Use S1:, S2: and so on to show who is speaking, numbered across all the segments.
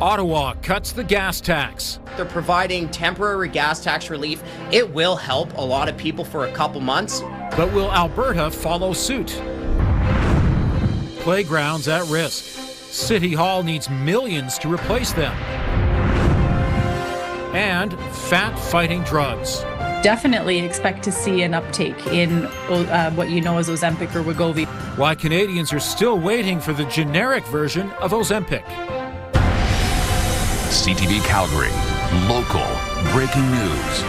S1: Ottawa cuts the gas tax.
S2: They're providing temporary gas tax relief. It will help a lot of people for a couple months.
S1: But will Alberta follow suit? Playgrounds at risk. City Hall needs millions to replace them. And fat-fighting drugs.
S3: Definitely expect to see an uptake in what you know as Ozempic or Wegovy.
S1: Why Canadians are still waiting for the generic version of Ozempic.
S4: CTV Calgary, local breaking news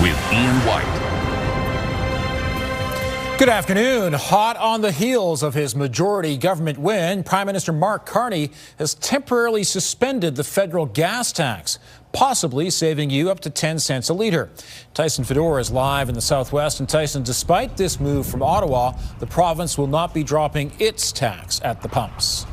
S4: with Ian White.
S1: Good afternoon. Hot on the heels of his majority government win, Prime Minister Mark Carney has temporarily suspended the federal gas tax, possibly saving you up to 10 cents a litre. Tyson Fedor is live in the Southwest. And Tyson, despite this move from Ottawa, the province will not be dropping its tax at the pumps.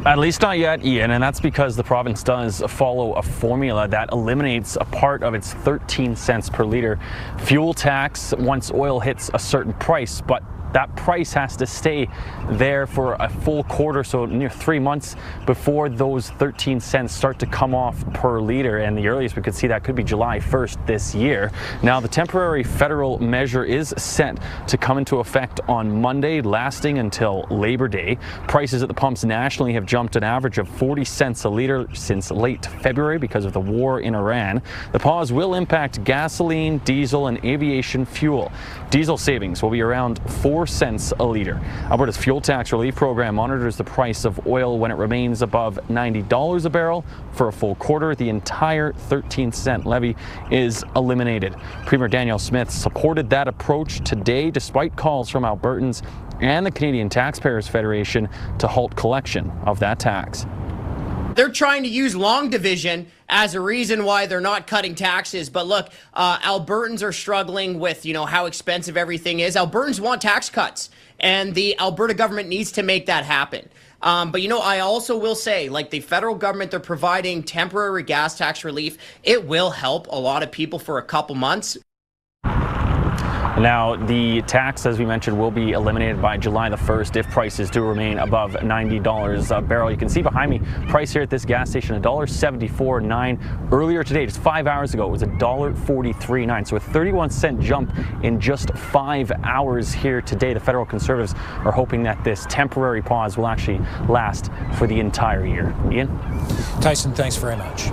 S5: At least not yet, Ian, and that's because the province does follow a formula that eliminates a part of its 13 cents per litre fuel tax once oil hits a certain price, but that price has to stay there for a full quarter, so near 3 months before those 13 cents start to come off per litre, and the earliest we could see that could be July 1st this year. Now, the temporary federal measure is set to come into effect on Monday, lasting until Labor Day. Prices at the pumps nationally have jumped an average of 40 cents a litre since late February because of the war in Iran. The pause will impact gasoline, diesel, and aviation fuel. Diesel savings will be around 4 cents a litre. Alberta's fuel tax relief program monitors the price of oil when it remains above $90 a barrel for a full quarter. The entire 13-cent levy is eliminated. Premier Danielle Smith supported that approach today despite calls from Albertans and the Canadian Taxpayers Federation to halt collection of that tax.
S2: They're trying to use long division as a reason why they're not cutting taxes. But look, Albertans are struggling with, how expensive everything is. Albertans want tax cuts, and the Alberta government needs to make that happen. But, I also will say, like the federal government, they're providing temporary gas tax relief. It will help a lot of people for a couple months.
S5: Now, the tax, as we mentioned, will be eliminated by July the 1st if prices do remain above $90 a barrel. You can see behind me, price here at this gas station, $1.74.9. Earlier today, just 5 hours ago, it was $1.43.9. So a 31-cent jump in just 5 hours here today. The federal Conservatives are hoping that this temporary pause will actually last for the entire year. Ian?
S1: Tyson, thanks very much.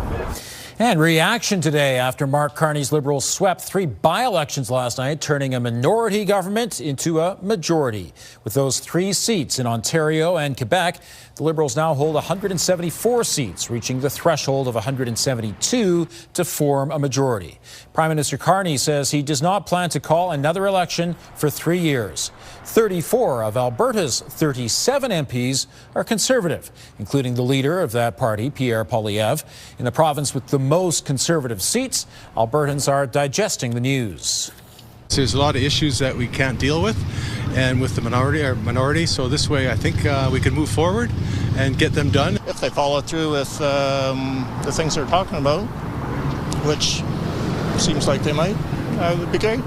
S1: And reaction today after Mark Carney's Liberals swept 3 by-elections last night, turning a minority government into a majority. With those 3 seats in Ontario and Quebec, the Liberals now hold 174 seats, reaching the threshold of 172 to form a majority. Prime Minister Carney says he does not plan to call another election for 3 years. 34 of Alberta's 37 MPs are Conservative, including the leader of that party, Pierre Poilievre. In the province with the most Conservative seats, Albertans are digesting the news.
S6: There's a lot of issues that we can't deal with, and with the minority, so this way I think we can move forward and get them done.
S7: If they follow through with the things they're talking about, which seems like they might, it would be great.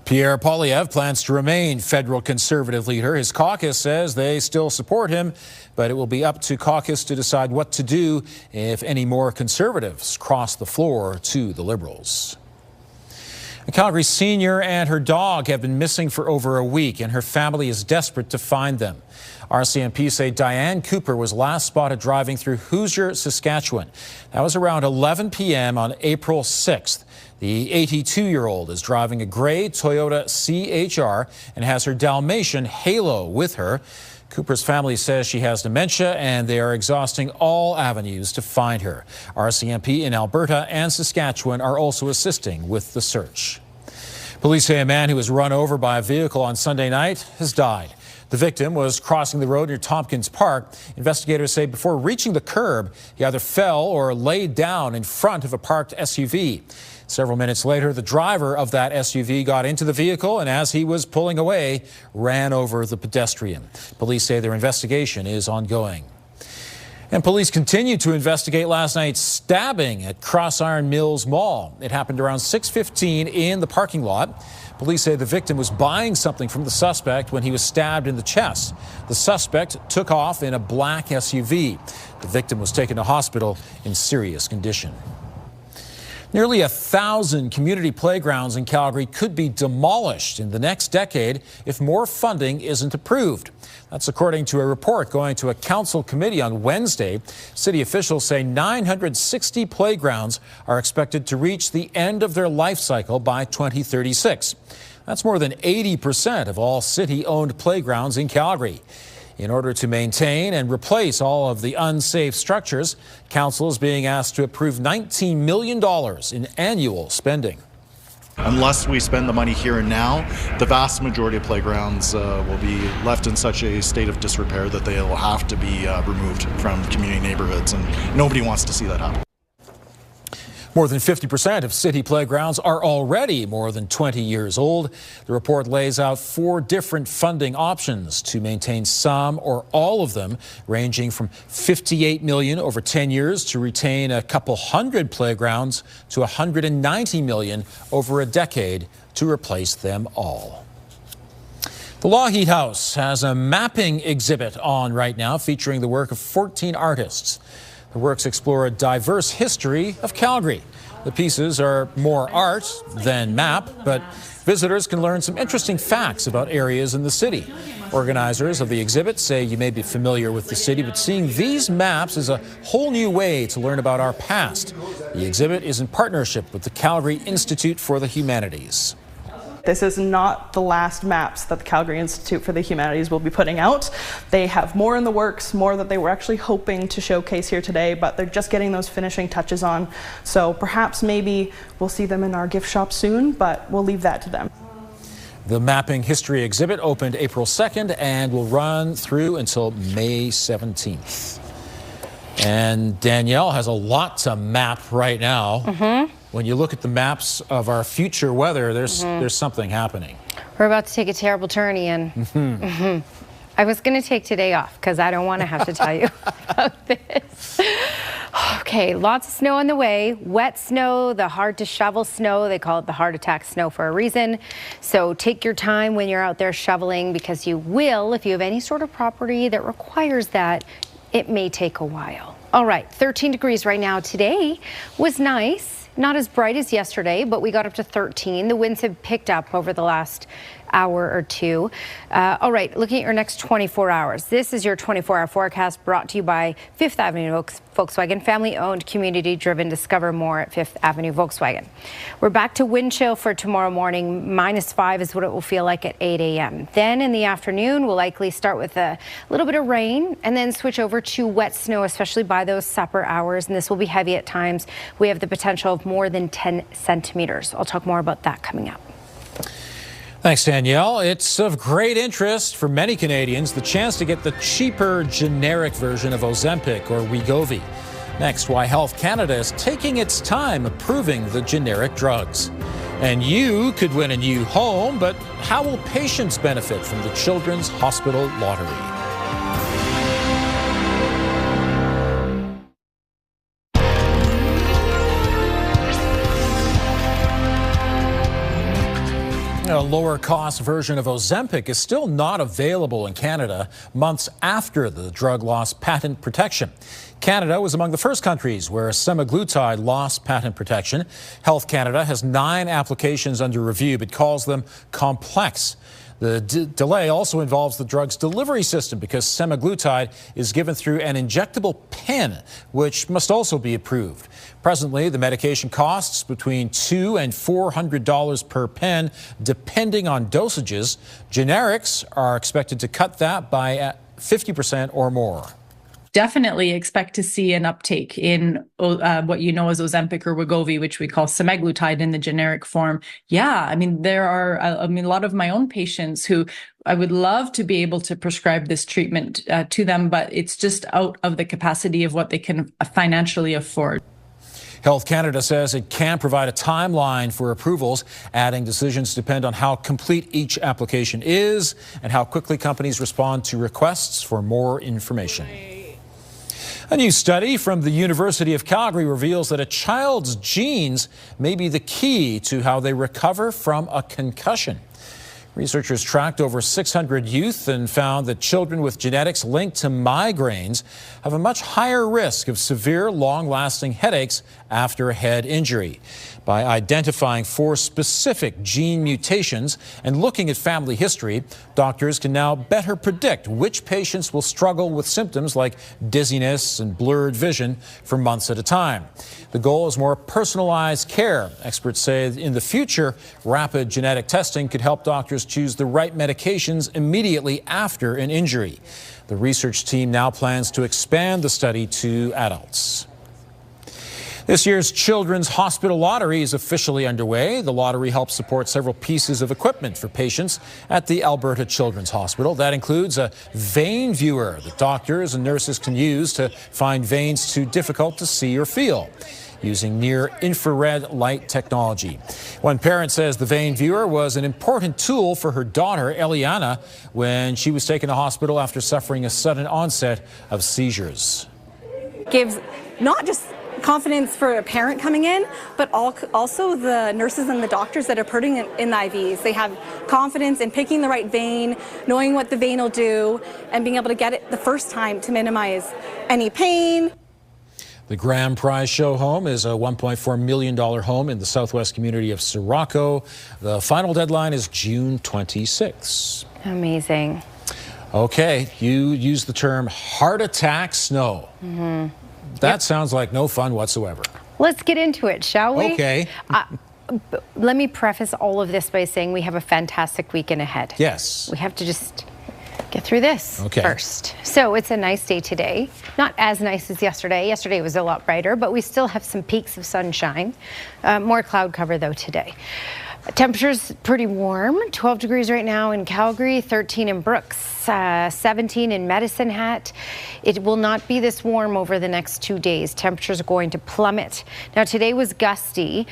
S1: Pierre Poilievre plans to remain federal Conservative leader. His caucus says they still support him, but it will be up to caucus to decide what to do if any more Conservatives cross the floor to the Liberals. A Calgary senior and her dog have been missing for over a week, and her family is desperate to find them. RCMP say Diane Cooper was last spotted driving through Hoosier, Saskatchewan. That was around 11 p.m. on April 6th. The 82-year-old is driving a gray Toyota CHR and has her Dalmatian Halo with her. Cooper's family says she has dementia, and they are exhausting all avenues to find her. RCMP in Alberta and Saskatchewan are also assisting with the search. Police say a man who was run over by a vehicle on Sunday night has died. The victim was crossing the road near Tompkins Park. Investigators say before reaching the curb, he either fell or laid down in front of a parked SUV. Several minutes later, the driver of that SUV got into the vehicle and as he was pulling away, ran over the pedestrian. Police say their investigation is ongoing. And police continue to investigate last night's stabbing at Cross Iron Mills Mall. It happened around 6:15 in the parking lot. Police say the victim was buying something from the suspect when he was stabbed in the chest. The suspect took off in a black SUV. The victim was taken to hospital in serious condition. Nearly 1,000 community playgrounds in Calgary could be demolished in the next decade if more funding isn't approved. That's according to a report going to a council committee on Wednesday. City officials say 960 playgrounds are expected to reach the end of their life cycle by 2036. That's more than 80% of all city-owned playgrounds in Calgary. In order to maintain and replace all of the unsafe structures, council is being asked to approve $19 million in annual spending.
S8: Unless we spend the money here and now, the vast majority of playgrounds will be left in such a state of disrepair that they will have to be removed from community neighborhoods, and nobody wants to see that happen.
S1: More than 50% of city playgrounds are already more than 20 years old. The report lays out 4 different funding options to maintain some or all of them, ranging from $58 million over 10 years to retain a couple hundred playgrounds to $190 million over a decade to replace them all. The Lougheed House has a mapping exhibit on right now featuring the work of 14 artists. The works explore a diverse history of Calgary. The pieces are more art than map, but visitors can learn some interesting facts about areas in the city. Organizers of the exhibit say you may be familiar with the city, but seeing these maps is a whole new way to learn about our past. The exhibit is in partnership with the Calgary Institute for the Humanities.
S9: This is not the last maps that the Calgary Institute for the Humanities will be putting out. They have more in the works, more that they were actually hoping to showcase here today, but they're just getting those finishing touches on. So perhaps maybe we'll see them in our gift shop soon, but we'll leave that to them.
S1: The Mapping History exhibit opened April 2nd and will run through until May 17th. And Danielle has a lot to map right now. When you look at the maps of our future weather, there's something happening.
S10: We're about to take a terrible turn, Ian. I was going to take today off because I don't want to have to tell you about this. Okay, lots of snow on the way. Wet snow, the hard to shovel snow. They call it the heart attack snow for a reason. So take your time when you're out there shoveling, because you will, if you have any sort of property that requires that, it may take a while. All right, 13 degrees right now. Today was nice. Not as bright as yesterday, but we got up to 13. The winds have picked up over the last hour or two. All right, looking at your next 24 hours. This is your 24-hour forecast brought to you by 5th Avenue Volkswagen, family-owned, community-driven. Discover more at 5th Avenue Volkswagen. We're back to wind chill for tomorrow morning. -5 is what it will feel like at 8 a.m. Then in the afternoon, we'll likely start with a little bit of rain and then switch over to wet snow, especially by those supper hours. And this will be heavy at times. We have the potential of more than 10 centimeters. I'll talk more about that coming up.
S1: Thanks, Danielle. It's of great interest for many Canadians, the chance to get the cheaper generic version of Ozempic or Wegovy. Next, why Health Canada is taking its time approving the generic drugs. And you could win a new home, but how will patients benefit from the Children's Hospital Lottery? A lower-cost version of Ozempic is still not available in Canada months after the drug lost patent protection. Canada was among the first countries where semaglutide lost patent protection. Health Canada has 9 applications under review but calls them complex. The delay also involves the drug's delivery system because semaglutide is given through an injectable pen, which must also be approved. Presently, the medication costs between $200 and $400 per pen, depending on dosages. Generics are expected to cut that by 50% or more.
S3: Definitely expect to see an uptake in what you know as Ozempic or Wegovy, which we call semaglutide in the generic form. Yeah, I mean, there are a lot of my own patients who I would love to be able to prescribe this treatment to them, but it's just out of the capacity of what they can financially afford.
S1: Health Canada says it can provide a timeline for approvals, adding decisions depend on how complete each application is and how quickly companies respond to requests for more information. A new study from the University of Calgary reveals that a child's genes may be the key to how they recover from a concussion. Researchers tracked over 600 youth and found that children with genetics linked to migraines have a much higher risk of severe, long-lasting headaches after a head injury. By identifying 4 specific gene mutations and looking at family history, doctors can now better predict which patients will struggle with symptoms like dizziness and blurred vision for months at a time. The goal is more personalized care. Experts say in the future, rapid genetic testing could help doctors choose the right medications immediately after an injury. The research team now plans to expand the study to adults. This year's Children's Hospital Lottery is officially underway. The lottery helps support several pieces of equipment for patients at the Alberta Children's Hospital. That includes a vein viewer that doctors and nurses can use to find veins too difficult to see or feel, using near-infrared light technology. One parent says the vein viewer was an important tool for her daughter, Eliana, when she was taken to hospital after suffering a sudden onset of seizures.
S11: Gives not just confidence for a parent coming in, but also the nurses and the doctors that are putting in the IVs. They have confidence in picking the right vein, knowing what the vein will do, and being able to get it the first time to minimize any pain.
S1: The Grand Prize Show home is a $1.4 million home in the southwest community of Sirocco. The final deadline is June 26.
S10: Amazing.
S1: Okay, you use the term heart attack snow. That sounds like no fun whatsoever.
S10: Let's get into it, shall we?
S1: Okay.
S10: Let me preface all of this by saying we have a fantastic weekend ahead.
S1: Yes.
S10: We have to just get through this first. So it's a nice day today. Not as nice as yesterday. Yesterday was a lot brighter, but we still have some peaks of sunshine. More cloud cover, though, today. Temperature's pretty warm, 12 degrees right now in Calgary, 13 in Brooks, 17 in Medicine Hat. It will not be this warm over the next 2 days. Temperatures are going to plummet. Now today was gusty,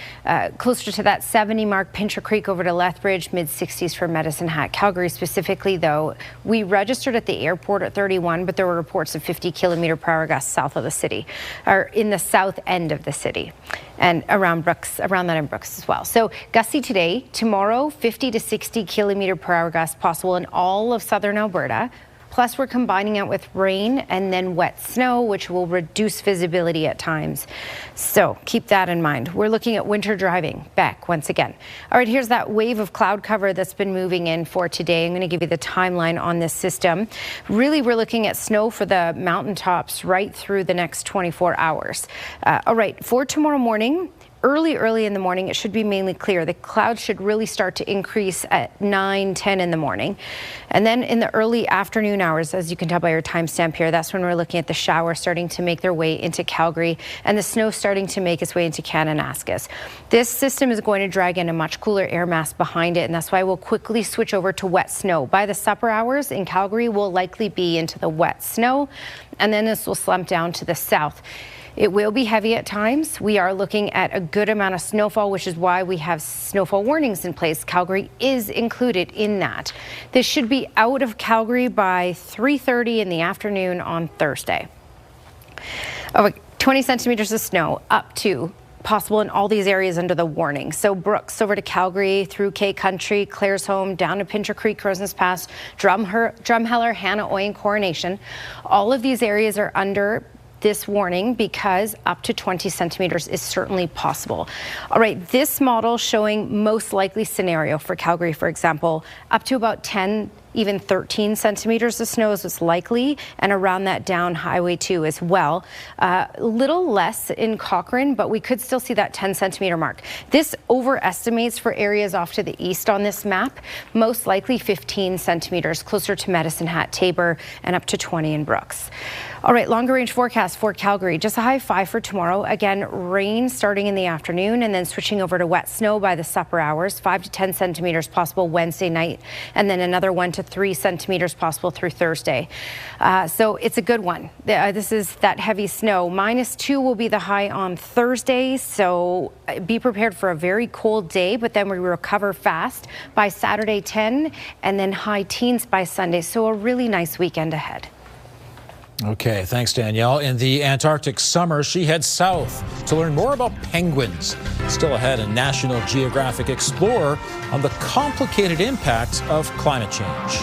S10: closer to that 70 mark, Pincher Creek over to Lethbridge, mid-60s for Medicine Hat. Calgary specifically, though, we registered at the airport at 31, but there were reports of 50-kilometer-per-hour gusts south of the city, or in the south end of the city, and around Brooks, around that in Brooks as well. So gusty today. Tomorrow, 50 to 60 kilometer-per-hour gusts possible in all of southern Alberta. Plus, we're combining it with rain and then wet snow, which will reduce visibility at times. So keep that in mind. We're looking at winter driving back once again. All right, here's that wave of cloud cover that's been moving in for today. I'm going to give you the timeline on this system. Really, we're looking at snow for the mountaintops right through the next 24 hours. All right, for tomorrow morning, early in the morning, it should be mainly clear. The clouds should really start to increase at 9, 10 in the morning. And then in the early afternoon hours, as you can tell by your timestamp here, that's when we're looking at the showers starting to make their way into Calgary and the snow starting to make its way into Kananaskis. This system is going to drag in a much cooler air mass behind it, and that's why we'll quickly switch over to wet snow. By the supper hours in Calgary, we'll likely be into the wet snow, and then this will slump down to the south. It will be heavy at times. We are looking at a good amount of snowfall, which is why we have snowfall warnings in place. Calgary is included in that. This should be out of Calgary by 3:30 in the afternoon on Thursday. 20 centimeters of snow up to possible in all these areas under the warning. So Brooks over to Calgary, through K Country, Claresholm, down to Pincher Creek, Crosnes Pass, Drumheller, Hannah-Oy, and Coronation. All of these areas are under this warning because up to 20 centimeters is certainly possible. All right, this model showing most likely scenario for Calgary, for example, up to about 10, even 13 centimeters of snow is what's likely, and around that down Highway 2 as well. Little less in Cochrane, but we could still see that 10 centimeter mark. This overestimates for areas off to the east on this map, most likely 15 centimeters, closer to Medicine Hat, Tabor, and up to 20 in Brooks. All right, longer range forecast for Calgary, just a high 5 for tomorrow. Again, rain starting in the afternoon and then switching over to wet snow by the supper hours, 5 to 10 centimeters possible Wednesday night, and then another 1 to 3 centimeters possible through Thursday. So it's a good one. This is that heavy snow. -2 will be the high on Thursday, so be prepared for a very cold day, but then we recover fast by Saturday 10 and then high teens by Sunday. So a really nice weekend ahead.
S1: Okay, thanks, Danielle. In the Antarctic summer, she heads south to learn more about penguins. Still ahead, a National Geographic explorer on the complicated impacts of climate change.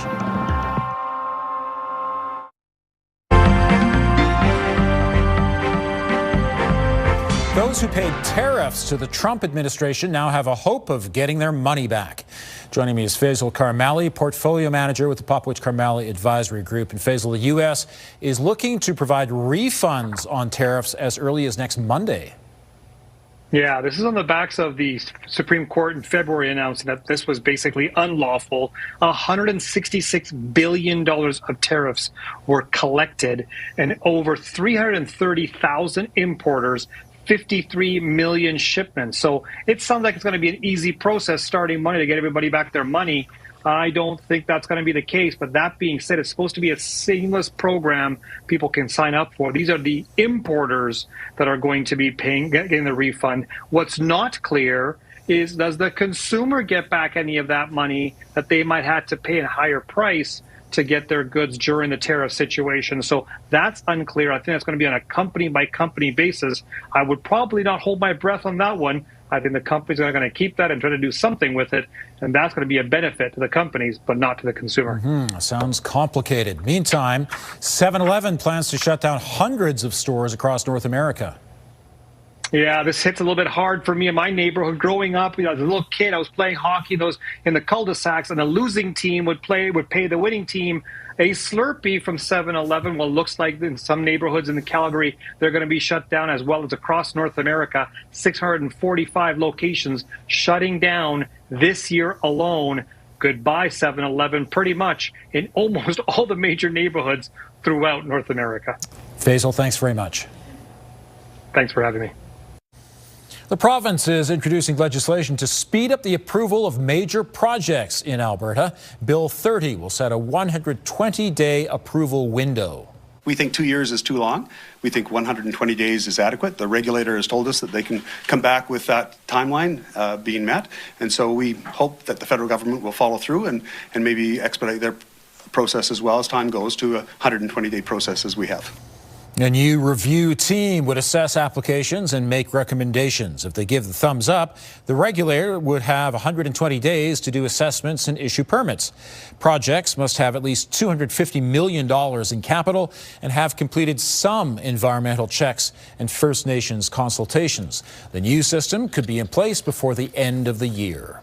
S1: Those who paid tariffs to the Trump administration now have a hope of getting their money back. Joining me is Faisal Karmali, portfolio manager with the Popowich Karmali Advisory Group. And Faisal, the U.S. is looking to provide refunds on tariffs as early as next Monday.
S12: Yeah, this is on the backs of the Supreme Court in February announcing that this was basically unlawful. $166 billion of tariffs were collected, and over 330,000 importers, 53 million shipments. So it sounds like it's going to be an easy process starting Monday to get everybody back their money. I don't think that's going to be the case. But that being said, it's supposed to be a seamless program people can sign up for. These are the importers that are going to be getting the refund. What's not clear is, does the consumer get back any of that money that they might have to pay a higher price to get their goods during the tariff situation? So that's unclear. I think that's going to be on a company by company basis. I would probably not hold my breath on that one. I think the companies are going to keep that and try to do something with it. And that's going to be a benefit to the companies, but not to the consumer.
S1: Sounds complicated. Meantime, 7-Eleven plans to shut down hundreds of stores across North America.
S12: Yeah, this hits a little bit hard for me in my neighborhood. Growing up, as a little kid, I was playing hockey in the cul-de-sacs, and the losing team would pay the winning team a Slurpee from 7-Eleven. Well, it looks like in some neighborhoods in the Calgary, they're going to be shut down, as well as across North America. 645 locations shutting down this year alone. Goodbye, 7-Eleven, pretty much in almost all the major neighborhoods throughout North America.
S1: Faisal, thanks very much.
S12: Thanks for having me.
S1: The province is introducing legislation to speed up the approval of major projects in Alberta. Bill 30 will set a 120-day approval window.
S13: We think 2 years is too long. We think 120 days is adequate. The regulator has told us that they can come back with that timeline being met. And so we hope that the federal government will follow through and maybe expedite their process as well as time goes to a 120-day process as we have.
S1: A new review team would assess applications and make recommendations. If they give the thumbs up, the regulator would have 120 days to do assessments and issue permits. Projects must have at least $250 million in capital and have completed some environmental checks and First Nations consultations. The new system could be in place before the end of the year.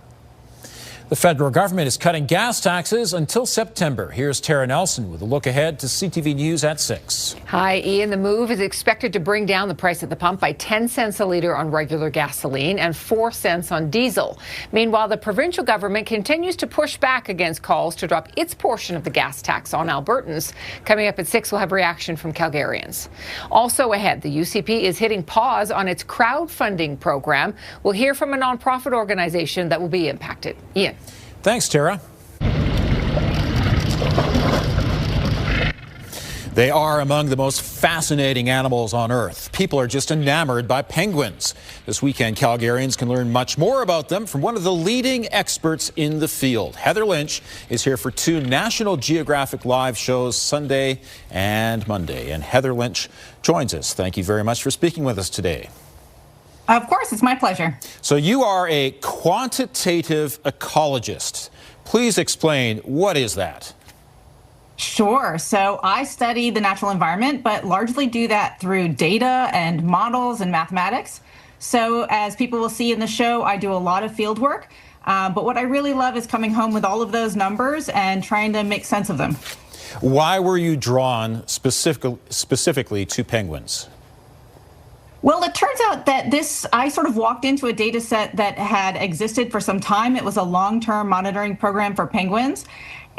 S1: The federal government is cutting gas taxes until September. Here's Tara Nelson with a look ahead to CTV News at 6.
S14: Hi, Ian. The move is expected to bring down the price at the pump by 10 cents a litre on regular gasoline and 4 cents on diesel. Meanwhile, the provincial government continues to push back against calls to drop its portion of the gas tax on Albertans. Coming up at 6, we'll have reaction from Calgarians. Also ahead, the UCP is hitting pause on its crowdfunding program. We'll hear from a nonprofit organization that will be impacted. Ian.
S1: Thanks, Tara. They are among the most fascinating animals on Earth. People are just enamored by penguins. This weekend, Calgarians can learn much more about them from one of the leading experts in the field. Heather Lynch is here for 2 National Geographic Live shows, Sunday and Monday. And Heather Lynch joins us. Thank you very much for speaking with us today.
S15: Of course, it's my pleasure.
S1: So you are a quantitative ecologist. Please explain, what is that?
S15: Sure. So I study the natural environment, but largely do that through data and models and mathematics. So as people will see in the show, I do a lot of field work. But what I really love is coming home with all of those numbers and trying to make sense of them.
S1: Why were you drawn specifically to penguins?
S15: Well, it turns out that I sort of walked into a data set that had existed for some time. It was a long-term monitoring program for penguins.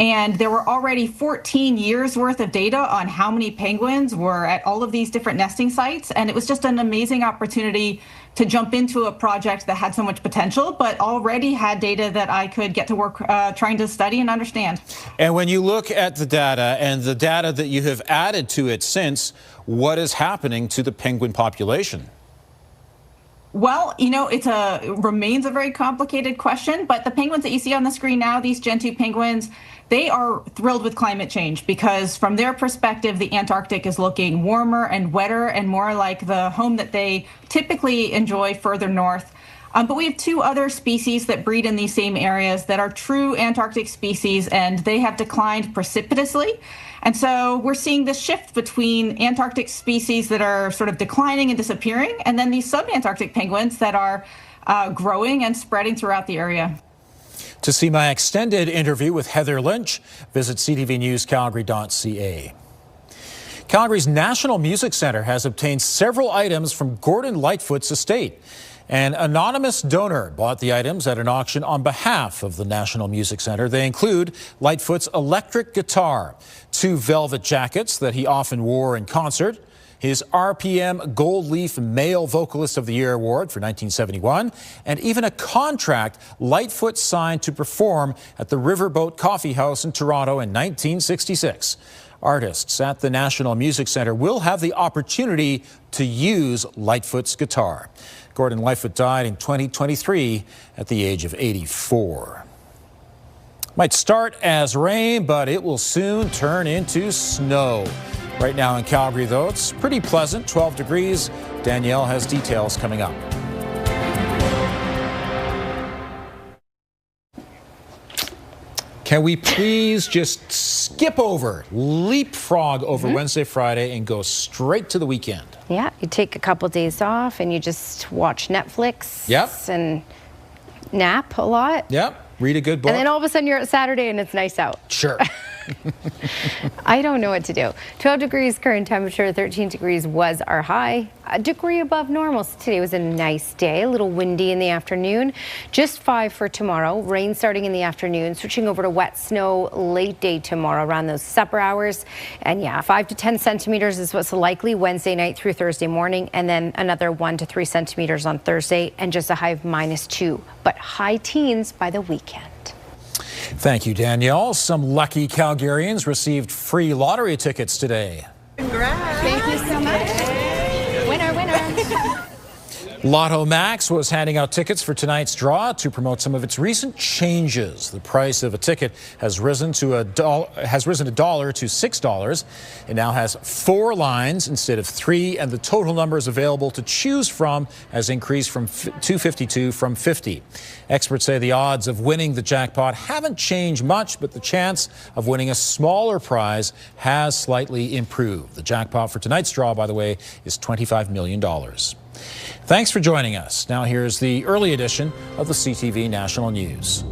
S15: And there were already 14 years worth of data on how many penguins were at all of these different nesting sites. And it was just an amazing opportunity to jump into a project that had so much potential, but already had data that I could get to work trying to study and understand.
S1: And when you look at the data and the data that you have added to it since, what is happening to the penguin population?
S15: Well, it remains a very complicated question, but the penguins that you see on the screen now, these Gen 2 penguins, they are thrilled with climate change because from their perspective, the Antarctic is looking warmer and wetter and more like the home that they typically enjoy further north. But we have two other species that breed in these same areas that are true Antarctic species, and they have declined precipitously. And so we're seeing this shift between Antarctic species that are sort of declining and disappearing, and then these sub-Antarctic penguins that are growing and spreading throughout the area.
S1: To see my extended interview with Heather Lynch, visit ctvnewscalgary.ca. Calgary's National Music Centre has obtained several items from Gordon Lightfoot's estate. An anonymous donor bought the items at an auction on behalf of the National Music Centre. They include Lightfoot's electric guitar, 2 velvet jackets that he often wore in concert, his RPM Gold Leaf Male Vocalist of the Year Award for 1971, and even a contract Lightfoot signed to perform at the Riverboat Coffee House in Toronto in 1966. Artists at the National Music Centre will have the opportunity to use Lightfoot's guitar. Gordon Lightfoot died in 2023 at the age of 84. Might start as rain, but it will soon turn into snow. Right now in Calgary, though, it's pretty pleasant, 12 degrees. Danielle has details coming up. Can we please just skip over, leapfrog over Wednesday, Friday, and go straight to the weekend?
S10: Yeah, you take a couple days off and you just watch Netflix.
S1: Yep.
S10: And nap a lot.
S1: Yep. Read a good book.
S10: And then all of a sudden you're at Saturday and it's nice out.
S1: Sure.
S10: I don't know what to do. 12 degrees current temperature, 13 degrees was our high. A degree above normal. So today was a nice day, a little windy in the afternoon. Just 5 for tomorrow. Rain starting in the afternoon, switching over to wet snow late day tomorrow around those supper hours. And yeah, 5 to 10 centimeters is what's likely Wednesday night through Thursday morning, and then another 1 to 3 centimeters on Thursday, and just a high of -2. But high teens by the weekend.
S1: Thank you, Danielle. Some lucky Calgarians received free lottery tickets today.
S10: Congrats. Thank you so much. Winner, winner.
S1: Lotto Max was handing out tickets for tonight's draw to promote some of its recent changes. The price of a ticket has risen $1 to $6. It now has 4 lines instead of 3, and the total numbers available to choose from has increased from 252 from 50. Experts say the odds of winning the jackpot haven't changed much, but the chance of winning a smaller prize has slightly improved. The jackpot for tonight's draw, by the way, is $25 million. Thanks for joining us. Now here's the early edition of the CTV National News.